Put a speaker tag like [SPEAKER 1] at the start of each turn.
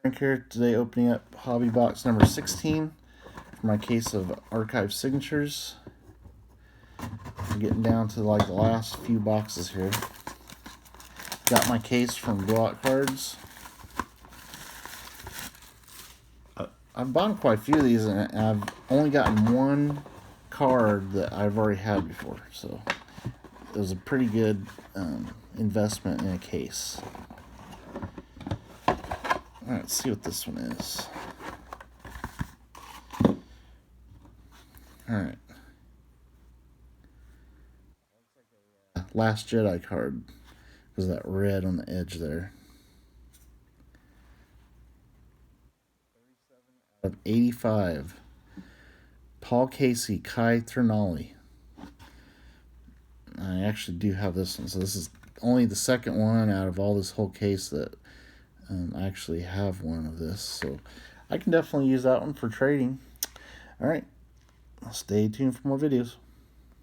[SPEAKER 1] Frank here today, opening up hobby box number 16 for my case of archive signatures. I'm getting down to like the last few boxes here. Got my case from Blowout Cards. I've bought quite a few of these, and I've only gotten one card that I've already had before, so it was a pretty good investment in a case. Alright, let's see what this one is. Alright. Last Jedi card. Because that red on the edge there. Of 85. Paul Casey, Kai Ternali. I actually do have this one, so this is only the second one out of all this whole case that I actually have one of this, so I can definitely use that one for trading. Alright, stay tuned for more videos.